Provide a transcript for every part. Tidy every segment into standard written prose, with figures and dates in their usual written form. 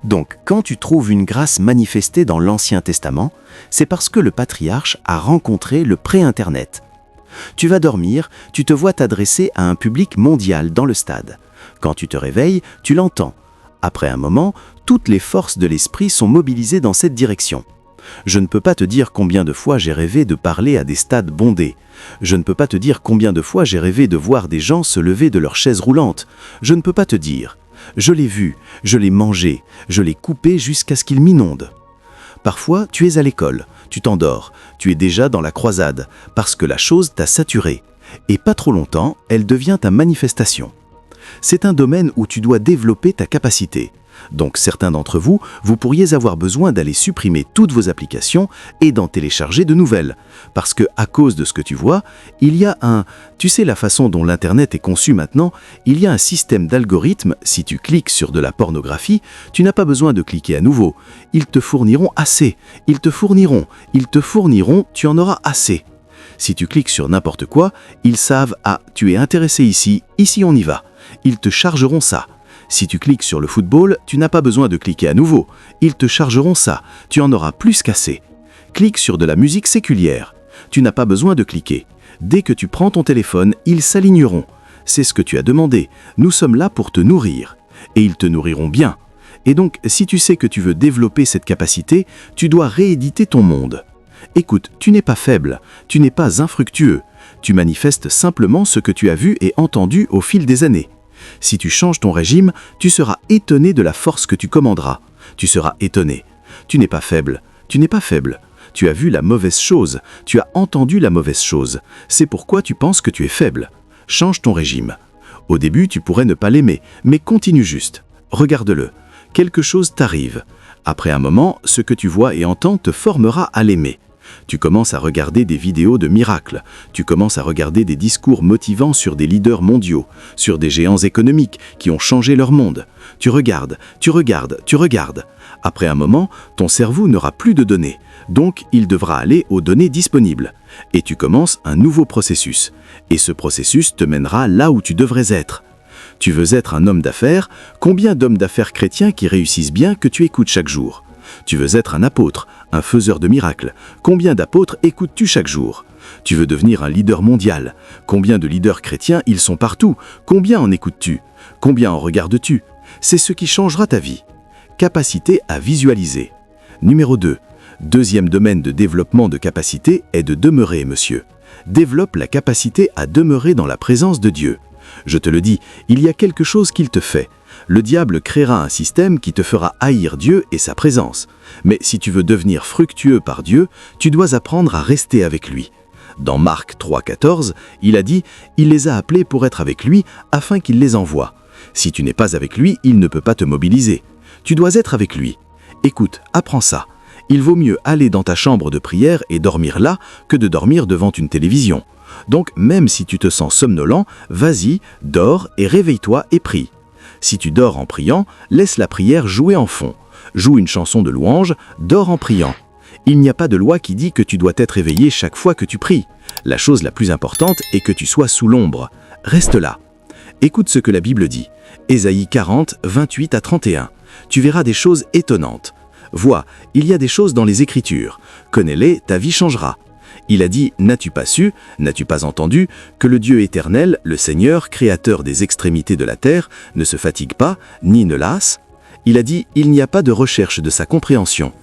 Donc, quand tu trouves une grâce manifestée dans l'Ancien Testament, c'est parce que le patriarche a rencontré le pré-Internet. Tu vas dormir, tu te vois t'adresser à un public mondial dans le stade. Quand tu te réveilles, tu l'entends. Après un moment, toutes les forces de l'esprit sont mobilisées dans cette direction. Je ne peux pas te dire combien de fois j'ai rêvé de parler à des stades bondés. Je ne peux pas te dire combien de fois j'ai rêvé de voir des gens se lever de leur chaise roulante. Je ne peux pas te dire. Je l'ai vu, je l'ai mangé, je l'ai coupé jusqu'à ce qu'il m'inonde. Parfois, tu es à l'école, tu t'endors, tu es déjà dans la croisade, parce que la chose t'a saturé. Et pas trop longtemps, elle devient ta manifestation. C'est un domaine où tu dois développer ta capacité. Donc certains d'entre vous, vous pourriez avoir besoin d'aller supprimer toutes vos applications et d'en télécharger de nouvelles. Parce que à cause de ce que tu vois, il y a tu sais la façon dont l'Internet est conçu maintenant, il y a un système d'algorithmes, si tu cliques sur de la pornographie, tu n'as pas besoin de cliquer à nouveau. Ils te fourniront assez, ils te fourniront, tu en auras assez. Si tu cliques sur n'importe quoi, ils savent « Ah, tu es intéressé ici on y va ». Ils te chargeront ça. Si tu cliques sur le football, tu n'as pas besoin de cliquer à nouveau. Ils te chargeront ça. Tu en auras plus qu'assez. Clique sur de la musique séculière. Tu n'as pas besoin de cliquer. Dès que tu prends ton téléphone, ils s'aligneront. C'est ce que tu as demandé. Nous sommes là pour te nourrir. Et ils te nourriront bien. Et donc, si tu sais que tu veux développer cette capacité, tu dois rééditer ton monde. Écoute, tu n'es pas faible. Tu n'es pas infructueux. Tu manifestes simplement ce que tu as vu et entendu au fil des années. Si tu changes ton régime, tu seras étonné de la force que tu commanderas. Tu seras étonné. Tu n'es pas faible. Tu n'es pas faible. Tu as vu la mauvaise chose. Tu as entendu la mauvaise chose. C'est pourquoi tu penses que tu es faible. Change ton régime. Au début, tu pourrais ne pas l'aimer, mais continue juste. Regarde-le. Quelque chose t'arrive. Après un moment, ce que tu vois et entends te formera à l'aimer. Tu commences à regarder des vidéos de miracles, tu commences à regarder des discours motivants sur des leaders mondiaux, sur des géants économiques qui ont changé leur monde. Tu regardes. Après un moment, ton cerveau n'aura plus de données, donc il devra aller aux données disponibles. Et tu commences un nouveau processus. Et ce processus te mènera là où tu devrais être. Tu veux être un homme d'affaires? Combien d'hommes d'affaires chrétiens qui réussissent bien que tu écoutes chaque jour? Tu veux être un apôtre, un faiseur de miracles. Combien d'apôtres écoutes-tu chaque jour? Tu veux devenir un leader mondial. Combien de leaders chrétiens ils sont partout? Combien en écoutes-tu? Combien en regardes-tu? C'est ce qui changera ta vie. Capacité à visualiser. Numéro 2. Deuxième domaine de développement de capacité est de demeurer, monsieur. Développe la capacité à demeurer dans la présence de Dieu. Je te le dis, il y a quelque chose qu'il te fait. Le diable créera un système qui te fera haïr Dieu et sa présence. Mais si tu veux devenir fructueux par Dieu, tu dois apprendre à rester avec lui. Dans Marc 3,14, il a dit « Il les a appelés pour être avec lui afin qu'il les envoie. » Si tu n'es pas avec lui, il ne peut pas te mobiliser. Tu dois être avec lui. Écoute, apprends ça. Il vaut mieux aller dans ta chambre de prière et dormir là que de dormir devant une télévision. Donc même si tu te sens somnolent, vas-y, dors et réveille-toi et prie. Si tu dors en priant, laisse la prière jouer en fond. Joue une chanson de louange, dors en priant. Il n'y a pas de loi qui dit que tu dois être éveillé chaque fois que tu pries. La chose la plus importante est que tu sois sous l'ombre. Reste là. Écoute ce que la Bible dit. Ésaïe 40, 28 à 31. Tu verras des choses étonnantes. Vois, il y a des choses dans les Écritures. Connais-les, ta vie changera. Il a dit « N'as-tu pas su, n'as-tu pas entendu, que le Dieu éternel, le Seigneur, créateur des extrémités de la terre, ne se fatigue pas, ni ne lasse ?» Il a dit « Il n'y a pas de recherche de sa compréhension.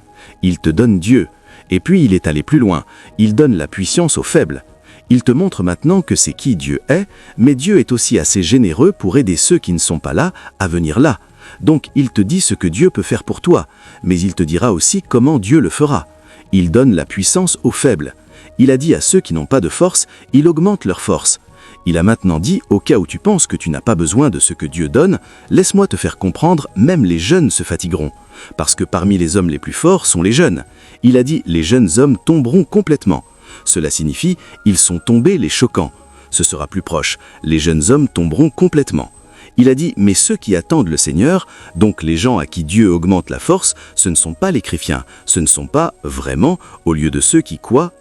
Il te donne Dieu. » Et puis il est allé plus loin. Il donne la puissance aux faibles. Il te montre maintenant que c'est qui Dieu est, mais Dieu est aussi assez généreux pour aider ceux qui ne sont pas là à venir là. Donc il te dit ce que Dieu peut faire pour toi, mais il te dira aussi comment Dieu le fera. Il donne la puissance aux faibles. Il a dit à ceux qui n'ont pas de force, il augmente leur force. Il a maintenant dit, au cas où tu penses que tu n'as pas besoin de ce que Dieu donne, laisse-moi te faire comprendre, même les jeunes se fatigueront. Parce que parmi les hommes les plus forts sont les jeunes. Il a dit, les jeunes hommes tomberont complètement. Cela signifie, ils sont tombés les choquants. Ce sera plus proche, les jeunes hommes tomberont complètement. Il a dit, mais ceux qui attendent le Seigneur, donc les gens à qui Dieu augmente la force, ce ne sont pas les chrétiens, ce ne sont pas, vraiment, au lieu de ceux qui,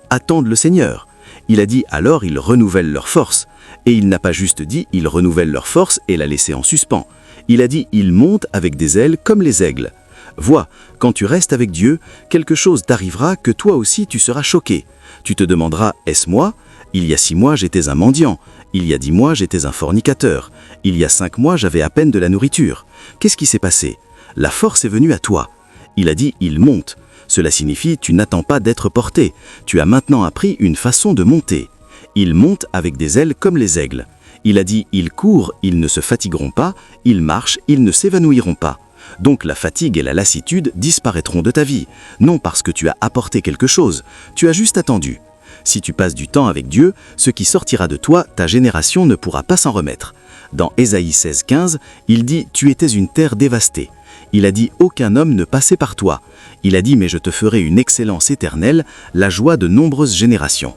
attendent le Seigneur. Il a dit, alors ils renouvellent leur force. Et il n'a pas juste dit, ils renouvellent leur force et la laisser en suspens. Il a dit, ils montent avec des ailes comme les aigles. Vois, quand tu restes avec Dieu, quelque chose t'arrivera que toi aussi tu seras choqué. Tu te demanderas, est-ce moi? Il y a 6 mois, j'étais un mendiant. Il y a 10 mois, j'étais un fornicateur. Il y a 5 mois, j'avais à peine de la nourriture. Qu'est-ce qui s'est passé? La force est venue à toi. Il a dit, il monte. Cela signifie, tu n'attends pas d'être porté. Tu as maintenant appris une façon de monter. Ils montent avec des ailes comme les aigles. Il a dit, ils courent, ils ne se fatigueront pas. Ils marchent, ils ne s'évanouiront pas. Donc la fatigue et la lassitude disparaîtront de ta vie. Non parce que tu as apporté quelque chose, tu as juste attendu. Si tu passes du temps avec Dieu, ce qui sortira de toi, ta génération ne pourra pas s'en remettre. Dans Ésaïe 16,15, il dit « Tu étais une terre dévastée ». Il a dit « Aucun homme ne passait par toi ». Il a dit « Mais je te ferai une excellence éternelle, la joie de nombreuses générations ».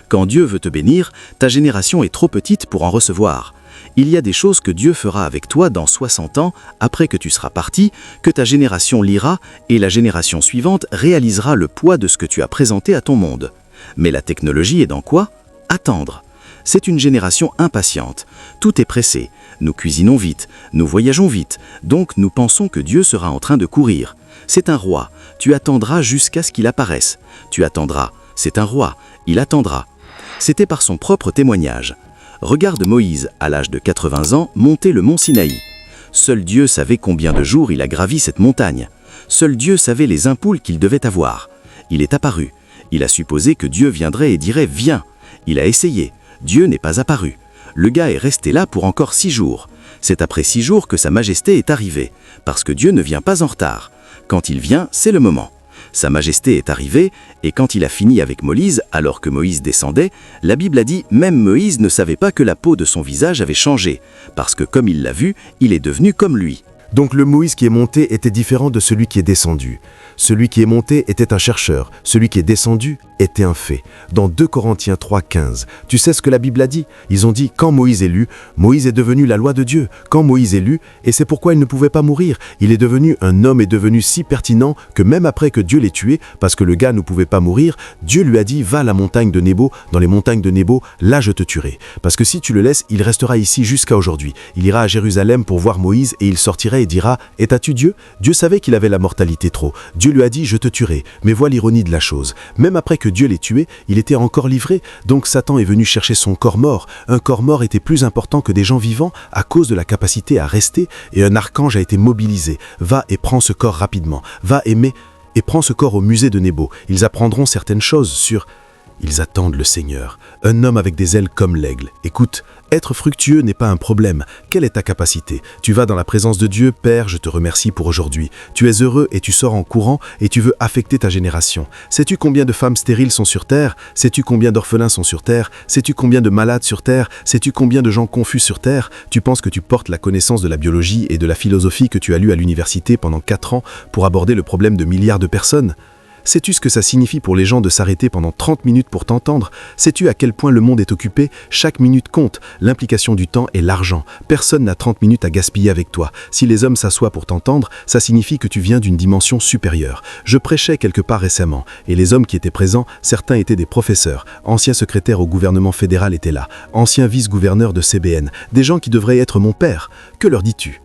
Quand Dieu veut te bénir, ta génération est trop petite pour en recevoir. Il y a des choses que Dieu fera avec toi dans 60 ans, après que tu seras parti, que ta génération lira et la génération suivante réalisera le poids de ce que tu as présenté à ton monde. Mais la technologie est dans quoi? Attendre. C'est une génération impatiente. Tout est pressé. Nous cuisinons vite, nous voyageons vite, donc nous pensons que Dieu sera en train de courir. C'est un roi. Tu attendras jusqu'à ce qu'il apparaisse. Tu attendras. C'est un roi. Il attendra. C'était par son propre témoignage. Regarde Moïse, à l'âge de 80 ans, monter le mont Sinaï. Seul Dieu savait combien de jours il a gravi cette montagne. Seul Dieu savait les impoules qu'il devait avoir. Il est apparu. Il a supposé que Dieu viendrait et dirait « Viens ». Il a essayé. Dieu n'est pas apparu. Le gars est resté là pour encore 6 jours. C'est après 6 jours que Sa Majesté est arrivée, parce que Dieu ne vient pas en retard. Quand il vient, c'est le moment. Sa Majesté est arrivée, et quand il a fini avec Moïse, alors que Moïse descendait, la Bible a dit « Même Moïse ne savait pas que la peau de son visage avait changé, parce que comme il l'a vu, il est devenu comme lui. » Donc le Moïse qui est monté était différent de celui qui est descendu. Celui qui est monté était un chercheur, celui qui est descendu était un fait. Dans 2 Corinthiens 3,15, tu sais ce que la Bible a dit? Ils ont dit, quand Moïse est lu, Moïse est devenu la loi de Dieu. Quand Moïse est lu, et c'est pourquoi il ne pouvait pas mourir, il est devenu, un homme est devenu si pertinent que même après que Dieu l'ait tué, parce que le gars ne pouvait pas mourir, Dieu lui a dit, va à la montagne de Nebo, dans les montagnes de Nebo, là je te tuerai. Parce que si tu le laisses, il restera ici jusqu'à aujourd'hui. Il ira à Jérusalem pour voir Moïse et il sortira et dira, étais-tu Dieu? Dieu savait qu'il avait la mortalité trop. Dieu lui a dit, je te tuerai. Mais vois l'ironie de la chose. Même après que Dieu l'ait tué, il était encore livré. Donc Satan est venu chercher son corps mort. Un corps mort était plus important que des gens vivants à cause de la capacité à rester. Et un archange a été mobilisé. Va et prends ce corps rapidement. Va et prends ce corps au musée de Nebo. Ils apprendront certaines choses sur... Ils attendent le Seigneur, un homme avec des ailes comme l'aigle. Écoute, être fructueux n'est pas un problème. Quelle est ta capacité? Tu vas dans la présence de Dieu, Père, je te remercie pour aujourd'hui. Tu es heureux et tu sors en courant et tu veux affecter ta génération. Sais-tu combien de femmes stériles sont sur terre? Sais-tu combien d'orphelins sont sur terre? Sais-tu combien de malades sur terre? Sais-tu combien de gens confus sur terre? Tu penses que tu portes la connaissance de la biologie et de la philosophie que tu as lu à l'université pendant 4 ans pour aborder le problème de milliards de personnes? Sais-tu ce que ça signifie pour les gens de s'arrêter pendant 30 minutes pour t'entendre? Sais-tu à quel point le monde est occupé? Chaque minute compte. L'implication du temps est l'argent. Personne n'a 30 minutes à gaspiller avec toi. Si les hommes s'assoient pour t'entendre, ça signifie que tu viens d'une dimension supérieure. Je prêchais quelque part récemment, et les hommes qui étaient présents, certains étaient des professeurs, anciens secrétaires au gouvernement fédéral étaient là, anciens vice-gouverneurs de CBN, des gens qui devraient être mon père. Que leur dis-tu?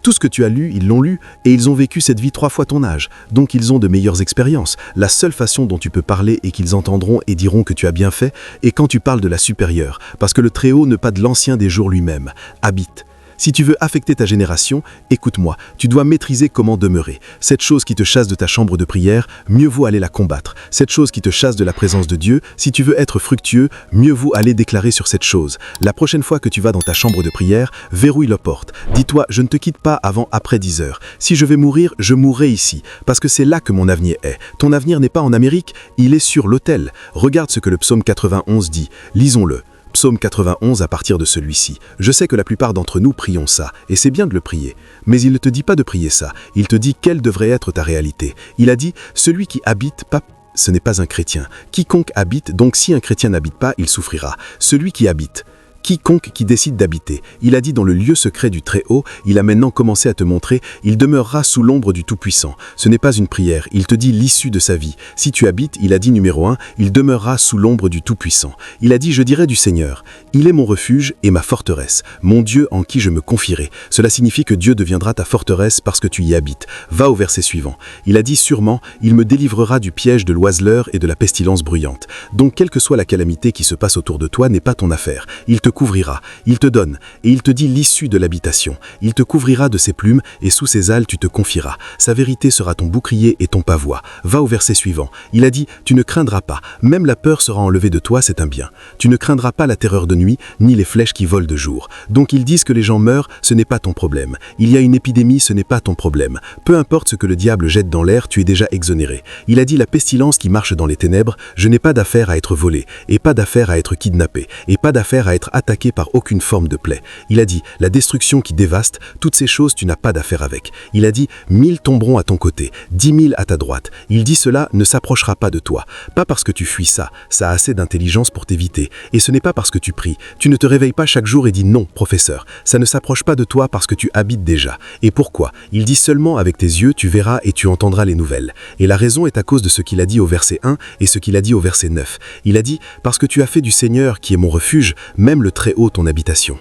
Tout ce que tu as lu, ils l'ont lu et ils ont vécu cette vie 3 fois ton âge. Donc ils ont de meilleures expériences. La seule façon dont tu peux parler et qu'ils entendront et diront que tu as bien fait est quand tu parles de la supérieure. Parce que le Très-Haut n'est pas de l'ancien des jours lui-même. Habite. Si tu veux affecter ta génération, écoute-moi, tu dois maîtriser comment demeurer. Cette chose qui te chasse de ta chambre de prière, mieux vaut aller la combattre. Cette chose qui te chasse de la présence de Dieu, si tu veux être fructueux, mieux vaut aller déclarer sur cette chose. La prochaine fois que tu vas dans ta chambre de prière, verrouille la porte. Dis-toi, je ne te quitte pas avant après 10 heures. Si je vais mourir, je mourrai ici, parce que c'est là que mon avenir est. Ton avenir n'est pas en Amérique, il est sur l'autel. Regarde ce que le psaume 91 dit. Lisons-le. Psaume 91 à partir de celui-ci. Je sais que la plupart d'entre nous prions ça, et c'est bien de le prier. Mais il ne te dit pas de prier ça, il te dit quelle devrait être ta réalité. Il a dit, celui qui habite pas... Ce n'est pas un chrétien. Quiconque habite, donc si un chrétien n'habite pas, il souffrira. Celui qui habite. quiconque qui décide d'habiter. Il a dit dans le lieu secret du Très-Haut, il a maintenant commencé à te montrer, il demeurera sous l'ombre du Tout-Puissant. Ce n'est pas une prière, il te dit l'issue de sa vie. Si tu habites, il a dit numéro 1, il demeurera sous l'ombre du Tout-Puissant. Il a dit, je dirai du Seigneur, il est mon refuge et ma forteresse, mon Dieu en qui je me confierai. Cela signifie que Dieu deviendra ta forteresse parce que tu y habites. Va au verset suivant. Il a dit sûrement, il me délivrera du piège de l'oiseleur et de la pestilence bruyante. Donc quelle que soit la calamité qui se passe autour de toi n'est pas ton affaire. Il te couvrira, il te donne, et il te dit l'issue de l'habitation. Il te couvrira de ses plumes, et sous ses ailes tu te confieras. Sa vérité sera ton bouclier et ton pavois. Va au verset suivant. Il a dit, tu ne craindras pas, même la peur sera enlevée de toi, c'est un bien. Tu ne craindras pas la terreur de nuit, ni les flèches qui volent de jour. Donc ils disent que les gens meurent, ce n'est pas ton problème. Il y a une épidémie, ce n'est pas ton problème. Peu importe ce que le diable jette dans l'air, tu es déjà exonéré. Il a dit, la pestilence qui marche dans les ténèbres, je n'ai pas d'affaire à être volé, et pas d'affaire à être kidnappé, et pas d'affaire à être attaqué par aucune forme de plaie. Il a dit, la destruction qui dévaste, toutes ces choses tu n'as pas d'affaire avec. Il a dit, 1000 tomberont à ton côté, 10 000 à ta droite. Il dit cela ne s'approchera pas de toi. Pas parce que tu fuis ça a assez d'intelligence pour t'éviter. Et ce n'est pas parce que tu pries. Tu ne te réveilles pas chaque jour et dis non, professeur. Ça ne s'approche pas de toi parce que tu habites déjà. Et pourquoi? Il dit seulement avec tes yeux tu verras et tu entendras les nouvelles. Et la raison est à cause de ce qu'il a dit au verset 1 et ce qu'il a dit au verset 9. Il a dit, parce que tu as fait du Seigneur qui est mon refuge, même le Très-Haut ton habitation.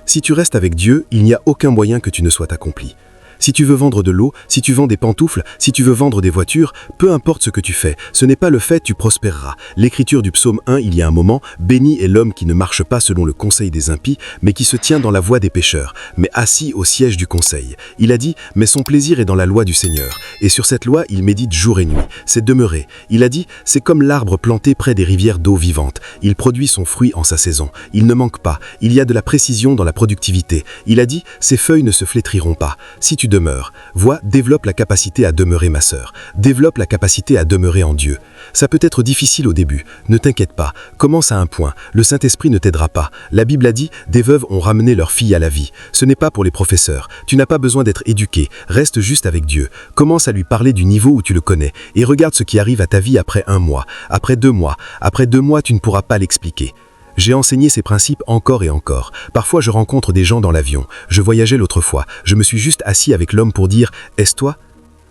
Si tu restes avec Dieu, il n'y a aucun moyen que tu ne sois accompli. Si tu veux vendre de l'eau, si tu vends des pantoufles, si tu veux vendre des voitures, peu importe ce que tu fais, ce n'est pas le fait tu prospéreras. L'écriture du psaume 1, il y a un moment, béni est l'homme qui ne marche pas selon le conseil des impies, mais qui se tient dans la voie des pécheurs, mais assis au siège du conseil. Il a dit, mais son plaisir est dans la loi du Seigneur, et sur cette loi il médite jour et nuit, c'est demeurer. Il a dit, c'est comme l'arbre planté près des rivières d'eau vivante, il produit son fruit en sa saison, il ne manque pas, il y a de la précision dans la productivité. Il a dit, ses feuilles ne se flétriront pas. Si tu demeures. Vois, développe la capacité à demeurer, ma sœur. Développe la capacité à demeurer en Dieu. Ça peut être difficile au début. Ne t'inquiète pas. Commence à un point. Le Saint-Esprit ne t'aidera pas. La Bible a dit, des veuves ont ramené leur fille à la vie. Ce n'est pas pour les professeurs. Tu n'as pas besoin d'être éduqué. Reste juste avec Dieu. Commence à lui parler du niveau où tu le connais. Et regarde ce qui arrive à ta vie après 1 mois. Après 2 mois. Après 2 mois, tu ne pourras pas l'expliquer. J'ai enseigné ces principes encore et encore. Parfois, je rencontre des gens dans l'avion. Je voyageais l'autre fois. Je me suis juste assis avec l'homme pour dire « Est-ce toi ?»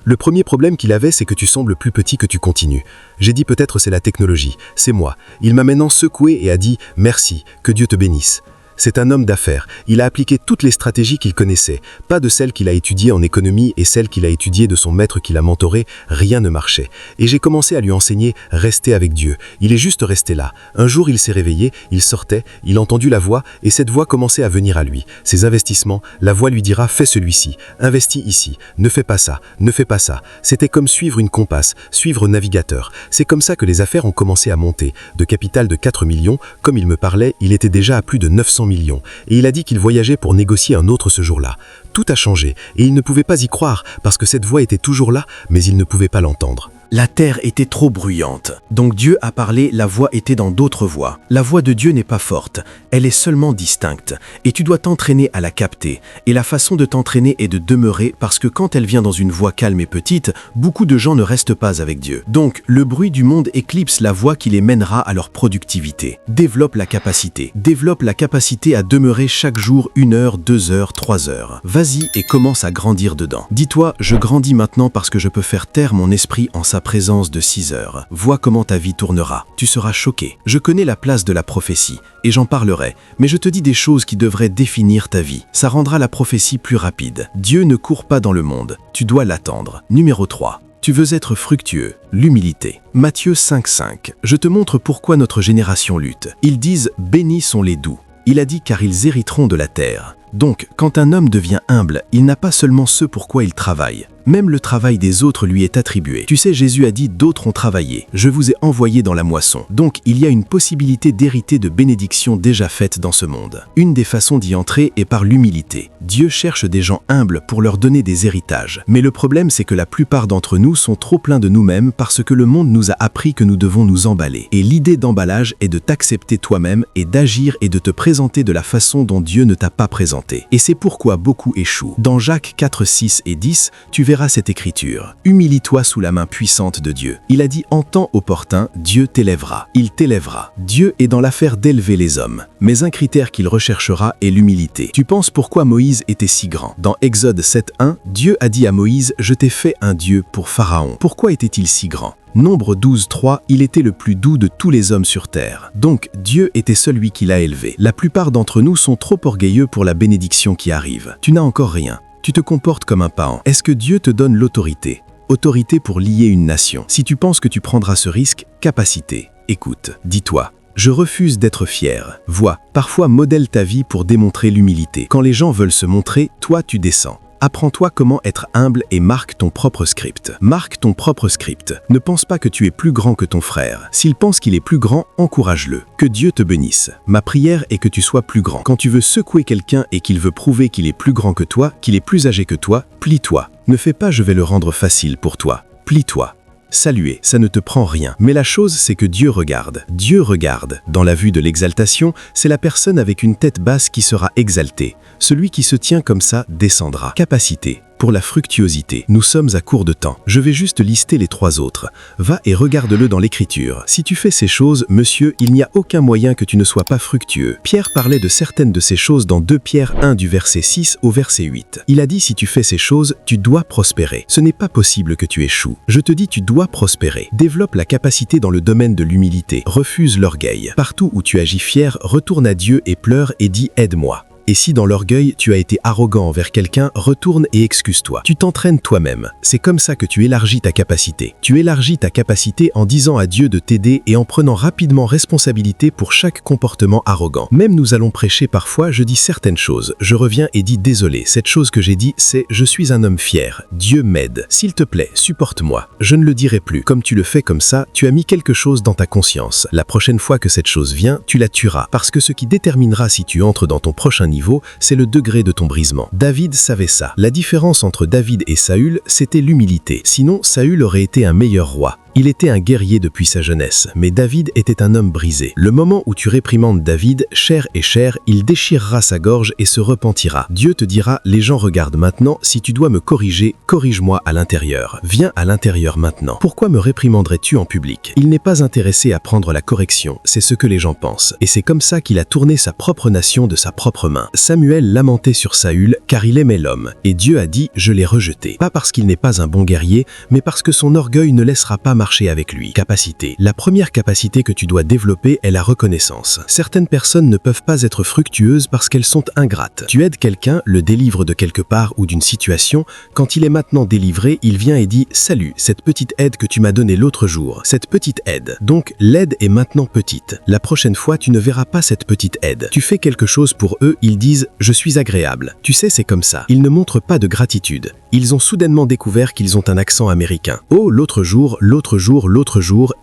Le premier problème qu'il avait, c'est que tu sembles plus petit que tu continues. J'ai dit peut-être c'est la technologie. C'est moi. Il m'a maintenant secoué et a dit « Merci, que Dieu te bénisse ». C'est un homme d'affaires. Il a appliqué toutes les stratégies qu'il connaissait. Pas de celles qu'il a étudiées en économie et celles qu'il a étudiées de son maître qui l'a mentoré. Rien ne marchait. Et j'ai commencé à lui enseigner « Restez avec Dieu ». Il est juste resté là. Un jour, il s'est réveillé, il sortait, il a entendu la voix et cette voix commençait à venir à lui. Ses investissements, la voix lui dira « Fais celui-ci, investis ici, ne fais pas ça, ne fais pas ça ». C'était comme suivre une compasse, suivre un navigateur. C'est comme ça que les affaires ont commencé à monter. De capital de 4 millions, comme il me parlait, il était déjà à plus de 900 millions. Et il a dit qu'il voyageait pour négocier un autre ce jour-là. Tout a changé et il ne pouvait pas y croire parce que cette voix était toujours là, mais il ne pouvait pas l'entendre. La terre était trop bruyante. Donc Dieu a parlé, la voix était dans d'autres voix. La voix de Dieu n'est pas forte, elle est seulement distincte. Et tu dois t'entraîner à la capter. Et la façon de t'entraîner est de demeurer parce que quand elle vient dans une voix calme et petite, beaucoup de gens ne restent pas avec Dieu. Donc le bruit du monde éclipse la voix qui les mènera à leur productivité. Développe la capacité. Développe la capacité à demeurer chaque jour 1 heure, 2 heures, 3 heures. Vas-y et commence à grandir dedans. Dis-toi, je grandis maintenant parce que je peux faire taire mon esprit en sa présence de 6 heures. Vois comment ta vie tournera. Tu seras choqué. Je connais la place de la prophétie et j'en parlerai, mais je te dis des choses qui devraient définir ta vie. Ça rendra la prophétie plus rapide. Dieu ne court pas dans le monde. Tu dois l'attendre. Numéro 3. Tu veux être fructueux, l'humilité. Matthieu 5,5. Je te montre pourquoi notre génération lutte. Ils disent « Bénis sont les doux ». Il a dit « Car ils hériteront de la terre ». Donc, quand un homme devient humble, il n'a pas seulement ce pour quoi il travaille. Même le travail des autres lui est attribué. Tu sais, Jésus a dit « D'autres ont travaillé, je vous ai envoyé dans la moisson ». Donc, il y a une possibilité d'hériter de bénédictions déjà faites dans ce monde. Une des façons d'y entrer est par l'humilité. Dieu cherche des gens humbles pour leur donner des héritages. Mais le problème, c'est que la plupart d'entre nous sont trop pleins de nous-mêmes parce que le monde nous a appris que nous devons nous emballer. Et l'idée d'emballage est de t'accepter toi-même et d'agir et de te présenter de la façon dont Dieu ne t'a pas présenté. Et c'est pourquoi beaucoup échouent. Dans Jacques 4, 6 et 10, tu verras verras cette écriture. Humilie-toi sous la main puissante de Dieu. Il a dit en temps opportun, Dieu t'élèvera. Il t'élèvera. Dieu est dans l'affaire d'élever les hommes. Mais un critère qu'il recherchera est l'humilité. Tu penses pourquoi Moïse était si grand? Dans Exode 7:1, Dieu a dit à Moïse, je t'ai fait un Dieu pour Pharaon. Pourquoi était-il si grand? Nombre 12:3, il était le plus doux de tous les hommes sur terre. Donc, Dieu était celui qui l'a élevé. La plupart d'entre nous sont trop orgueilleux pour la bénédiction qui arrive. Tu n'as encore rien. Tu te comportes comme un païen. Est-ce que Dieu te donne l'autorité? Autorité pour lier une nation. Si tu penses que tu prendras ce risque, capacité. Écoute, dis-toi. Je refuse d'être fier. Vois, parfois modèle ta vie pour démontrer l'humilité. Quand les gens veulent se montrer, toi tu descends. Apprends-toi comment être humble et marque ton propre script. Marque ton propre script. Ne pense pas que tu es plus grand que ton frère. S'il pense qu'il est plus grand, encourage-le. Que Dieu te bénisse. Ma prière est que tu sois plus grand. Quand tu veux secouer quelqu'un et qu'il veut prouver qu'il est plus grand que toi, qu'il est plus âgé que toi, plie-toi. Ne fais pas je vais le rendre facile pour toi. Plie-toi. Saluer, ça ne te prend rien. Mais la chose, c'est que Dieu regarde. Dieu regarde. Dans la vue de l'exaltation, c'est la personne avec une tête basse qui sera exaltée. Celui qui se tient comme ça descendra. Capacité. Pour la fructuosité, nous sommes à court de temps. Je vais juste lister les 3 autres. Va et regarde-le dans l'écriture. Si tu fais ces choses, monsieur, il n'y a aucun moyen que tu ne sois pas fructueux. Pierre parlait de certaines de ces choses dans 2 Pierre 1 du verset 6 au verset 8. Il a dit si tu fais ces choses, tu dois prospérer. Ce n'est pas possible que tu échoues. Je te dis tu dois prospérer. Développe la capacité dans le domaine de l'humilité. Refuse l'orgueil. Partout où tu agis fier, retourne à Dieu et pleure et dis aide-moi. Et si dans l'orgueil, tu as été arrogant envers quelqu'un, retourne et excuse-toi. Tu t'entraînes toi-même. C'est comme ça que tu élargis ta capacité. Tu élargis ta capacité en disant à Dieu de t'aider et en prenant rapidement responsabilité pour chaque comportement arrogant. Même nous allons prêcher parfois, je dis certaines choses. Je reviens et dis désolé. Cette chose que j'ai dit, c'est je suis un homme fier. Dieu m'aide. S'il te plaît, supporte-moi. Je ne le dirai plus. Comme tu le fais comme ça, tu as mis quelque chose dans ta conscience. La prochaine fois que cette chose vient, tu la tueras. Parce que ce qui déterminera si tu entres dans ton prochain niveau, c'est le degré de ton brisement. David savait ça. La différence entre David et Saül, c'était l'humilité. Sinon, Saül aurait été un meilleur roi. Il était un guerrier depuis sa jeunesse, mais David était un homme brisé. Le moment où tu réprimandes David, chair et chair, il déchirera sa gorge et se repentira. Dieu te dira, les gens regardent maintenant, si tu dois me corriger, corrige-moi à l'intérieur. Viens à l'intérieur maintenant. Pourquoi me réprimanderais-tu en public? Il n'est pas intéressé à prendre la correction, c'est ce que les gens pensent. Et c'est comme ça qu'il a tourné sa propre nation de sa propre main. Samuel lamentait sur Saül, car il aimait l'homme. Et Dieu a dit, je l'ai rejeté. Pas parce qu'il n'est pas un bon guerrier, mais parce que son orgueil ne laissera pas marcher avec lui. Capacité. La première capacité que tu dois développer est la reconnaissance. Certaines personnes ne peuvent pas être fructueuses parce qu'elles sont ingrates. Tu aides quelqu'un, le délivres de quelque part ou d'une situation, quand il est maintenant délivré, il vient et dit « Salut, cette petite aide que tu m'as donnée l'autre jour, cette petite aide. » Donc, l'aide est maintenant petite. La prochaine fois, tu ne verras pas cette petite aide. Tu fais quelque chose pour eux, ils disent « Je suis agréable. » Tu sais, c'est comme ça. Ils ne montrent pas de gratitude. Ils ont soudainement découvert qu'ils ont un accent américain. Oh, l'autre jour,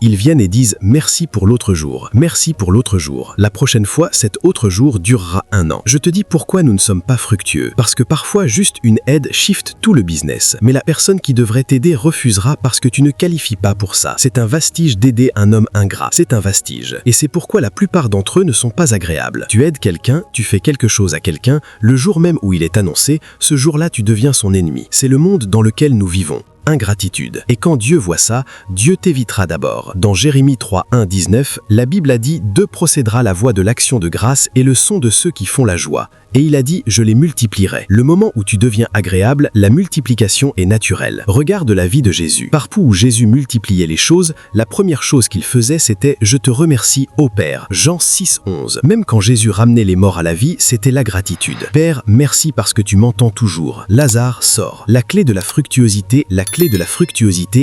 ils viennent et disent « Merci pour l'autre jour. Merci pour l'autre jour. » La prochaine fois, cet autre jour durera 1 an. Je te dis pourquoi nous ne sommes pas fructueux. Parce que parfois, juste une aide shift tout le business. Mais la personne qui devrait t'aider refusera parce que tu ne qualifies pas pour ça. C'est un vestige d'aider un homme ingrat. C'est un vestige. Et c'est pourquoi la plupart d'entre eux ne sont pas agréables. Tu aides quelqu'un, tu fais quelque chose à quelqu'un, le jour même où il est annoncé, ce jour-là tu deviens son ennemi. C'est le monde dans lequel nous vivons. Ingratitude. Et quand Dieu voit ça, Dieu t'évitera d'abord. Dans Jérémie 3:1-19, la Bible a dit « Deux procédera la voix de l'action de grâce et le son de ceux qui font la joie. » Et il a dit « Je les multiplierai. » Le moment où tu deviens agréable, la multiplication est naturelle. Regarde la vie de Jésus. Partout où Jésus multipliait les choses, la première chose qu'il faisait, c'était « Je te remercie, ô Père ». Jean 6:11. Même quand Jésus ramenait les morts à la vie, c'était la gratitude. « Père, merci parce que tu m'entends toujours. Lazare sort. » La clé de la fructuosité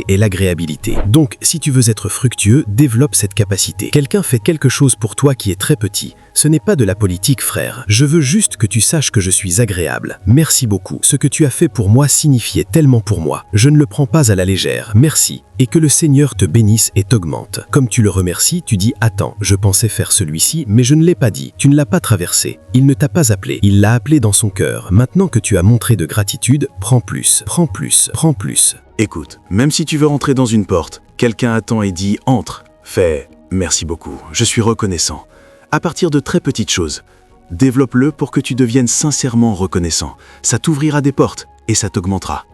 est l'agréabilité. Donc, si tu veux être fructueux, développe cette capacité. Quelqu'un fait quelque chose pour toi qui est très petit. Ce n'est pas de la politique, frère. Je veux juste que tu saches que je suis agréable. Merci beaucoup. Ce que tu as fait pour moi signifiait tellement pour moi. Je ne le prends pas à la légère. Merci. Et que le Seigneur te bénisse et t'augmente. Comme tu le remercies, tu dis « Attends, je pensais faire celui-ci, mais je ne l'ai pas dit. Tu ne l'as pas traversé. Il ne t'a pas appelé. Il l'a appelé dans son cœur. Maintenant que tu as montré de gratitude, prends plus, prends plus, prends plus. » Écoute, même si tu veux rentrer dans une porte, quelqu'un attend et dit « Entre ». Fais « Merci beaucoup, je suis reconnaissant ». À partir de très petites choses, développe-le pour que tu deviennes sincèrement reconnaissant. Ça t'ouvrira des portes et ça t'augmentera.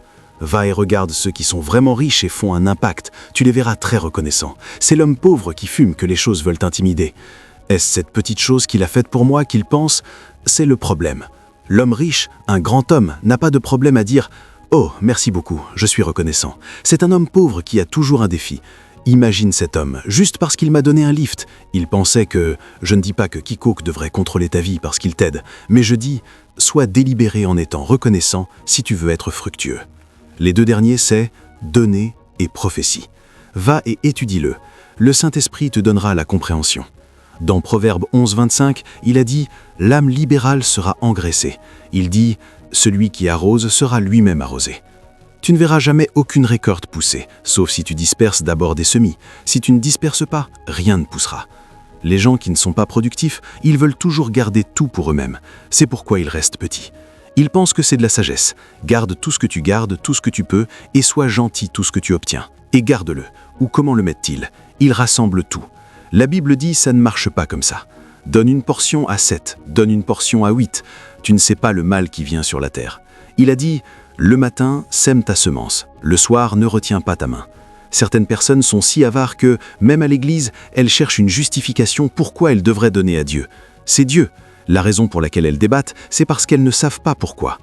Va et regarde ceux qui sont vraiment riches et font un impact, tu les verras très reconnaissants. C'est l'homme pauvre qui fume que les choses veulent intimider. Est-ce cette petite chose qu'il a faite pour moi qu'il pense? C'est le problème. L'homme riche, un grand homme, n'a pas de problème à dire « Oh, merci beaucoup, je suis reconnaissant ». C'est un homme pauvre qui a toujours un défi. Imagine cet homme, juste parce qu'il m'a donné un lift. Il pensait que, je ne dis pas que quiconque devrait contrôler ta vie parce qu'il t'aide, mais je dis, sois délibéré en étant reconnaissant si tu veux être fructueux. Les deux derniers, c'est donner et prophétie. Va et étudie-le. Le Saint-Esprit te donnera la compréhension. Dans Proverbe 11, 25, il a dit « L'âme libérale sera engraissée ». Il dit « Celui qui arrose sera lui-même arrosé ». Tu ne verras jamais aucune récolte pousser, sauf si tu disperses d'abord des semis. Si tu ne disperses pas, rien ne poussera. Les gens qui ne sont pas productifs, ils veulent toujours garder tout pour eux-mêmes. C'est pourquoi ils restent petits. Ils pensent que c'est de la sagesse. Garde tout ce que tu gardes, tout ce que tu peux, et sois gentil tout ce que tu obtiens. Et garde-le. Ou comment le mettent-ils? Ils rassemblent tout. La Bible dit ça ne marche pas comme ça. Donne une portion à 7, donne une portion à 8. Tu ne sais pas le mal qui vient sur la terre. Il a dit « Le matin, sème ta semence. Le soir, ne retiens pas ta main. » Certaines personnes sont si avares que, même à l'église, elles cherchent une justification pourquoi elles devraient donner à Dieu. C'est Dieu. La raison pour laquelle elles débattent, c'est parce qu'elles ne savent pas pourquoi.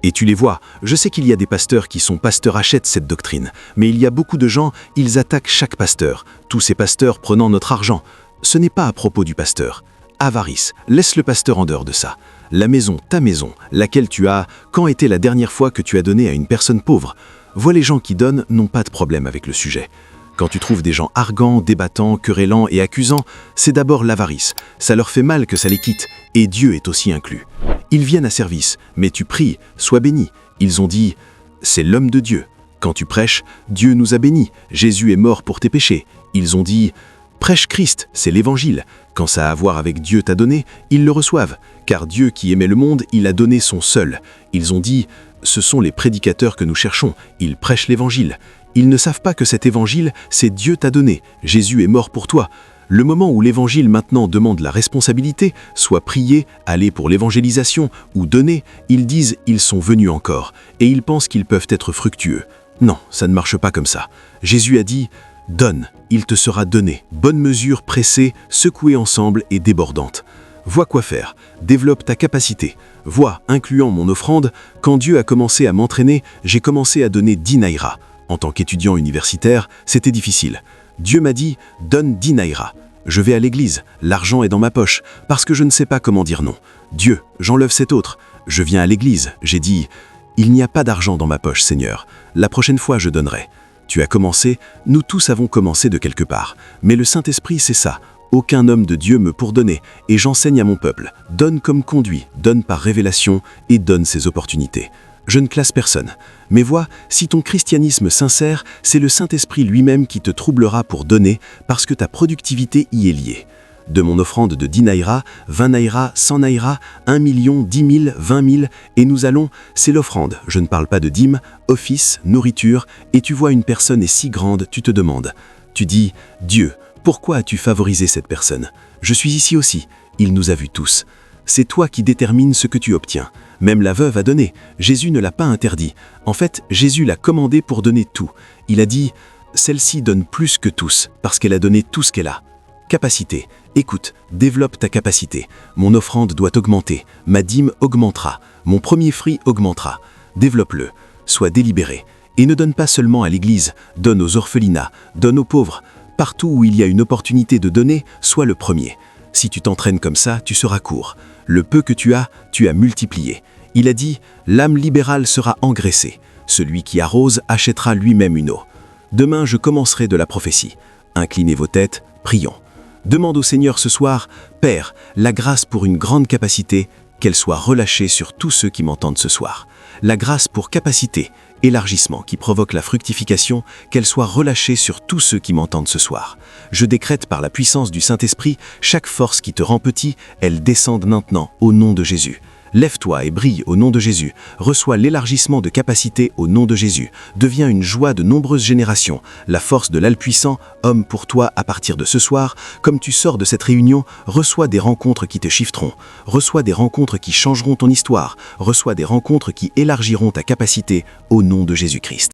Et tu les vois, je sais qu'il y a des pasteurs qui sont pasteurs achètent cette doctrine, mais il y a beaucoup de gens, ils attaquent chaque pasteur, tous ces pasteurs prenant notre argent. Ce n'est pas à propos du pasteur. Avarice, laisse le pasteur en dehors de ça. La maison, ta maison, laquelle tu as, quand était la dernière fois que tu as donné à une personne pauvre? Vois les gens qui donnent n'ont pas de problème avec le sujet. Quand tu trouves des gens arrogants, débattants, querellants et accusants, c'est d'abord l'avarice. Ça leur fait mal que ça les quitte, et Dieu est aussi inclus. Ils viennent à service, mais tu pries, sois béni. Ils ont dit, c'est l'homme de Dieu. Quand tu prêches, Dieu nous a bénis, Jésus est mort pour tes péchés. Ils ont dit, prêche Christ, c'est l'évangile. Quand ça a à voir avec Dieu t'a donné, ils le reçoivent. Car Dieu qui aimait le monde, il a donné son seul. Ils ont dit, ce sont les prédicateurs que nous cherchons, ils prêchent l'évangile. Ils ne savent pas que cet évangile, c'est Dieu t'a donné, Jésus est mort pour toi. Le moment où l'évangile maintenant demande la responsabilité, soit prier, aller pour l'évangélisation ou donner, ils disent ils sont venus encore et ils pensent qu'ils peuvent être fructueux. Non, ça ne marche pas comme ça. Jésus a dit « Donne, il te sera donné, bonne mesure, pressée, secouée ensemble et débordante. » Vois quoi faire, développe ta capacité. Vois, incluant mon offrande, quand Dieu a commencé à m'entraîner, j'ai commencé à donner 10 naïras. En tant qu'étudiant universitaire, c'était difficile. Dieu m'a dit « Donne 10 naïras ». Je vais à l'église, l'argent est dans ma poche, parce que je ne sais pas comment dire non. Dieu, j'enlève cet autre. Je viens à l'église, j'ai dit « Il n'y a pas d'argent dans ma poche, Seigneur. La prochaine fois, je donnerai. » Tu as commencé, nous tous avons commencé de quelque part. Mais le Saint-Esprit, c'est ça. Aucun homme de Dieu me pour donner, et j'enseigne à mon peuple. Donne comme conduit, donne par révélation, et donne ses opportunités. Je ne classe personne. Mais vois, si ton christianisme sincère, c'est le Saint-Esprit lui-même qui te troublera pour donner, parce que ta productivité y est liée. De mon offrande de 10 naïras, 20 naïras, 100 naïras, 1 million, 10 000, 20 000, et nous allons, c'est l'offrande, je ne parle pas de dîmes, office, nourriture, et tu vois une personne est si grande, tu te demandes. Tu dis, Dieu, pourquoi as-tu favorisé cette personne? Je suis ici aussi, il nous a vus tous. C'est toi qui détermines ce que tu obtiens. Même la veuve a donné. Jésus ne l'a pas interdit. En fait, Jésus l'a commandé pour donner tout. Il a dit, celle-ci donne plus que tous, parce qu'elle a donné tout ce qu'elle a. Capacité. Écoute, développe ta capacité. Mon offrande doit augmenter. Ma dîme augmentera. Mon premier fruit augmentera. Développe-le. Sois délibéré. Et ne donne pas seulement à l'église. Donne aux orphelinats. Donne aux pauvres. Partout où il y a une opportunité de donner, sois le premier. Si tu t'entraînes comme ça, tu seras court. Le peu que tu as multiplié. Il a dit, l'âme libérale sera engraissée. Celui qui arrose achètera lui-même une eau. Demain, je commencerai de la prophétie. Inclinez vos têtes, prions. Demande au Seigneur ce soir, Père, la grâce pour une grande capacité, qu'elle soit relâchée sur tous ceux qui m'entendent ce soir. La grâce pour capacité, élargissement qui provoque la fructification, qu'elle soit relâchée sur tous ceux qui m'entendent ce soir. Je décrète par la puissance du Saint-Esprit, chaque force qui te rend petit, elle descende maintenant au nom de Jésus. Lève-toi et brille au nom de Jésus. Reçois l'élargissement de capacité au nom de Jésus. Deviens une joie de nombreuses générations. La force de l'Alpuissant, homme pour toi à partir de ce soir. Comme tu sors de cette réunion, reçois des rencontres qui te shifteront. Reçois des rencontres qui changeront ton histoire. Reçois des rencontres qui élargiront ta capacité au nom de Jésus-Christ.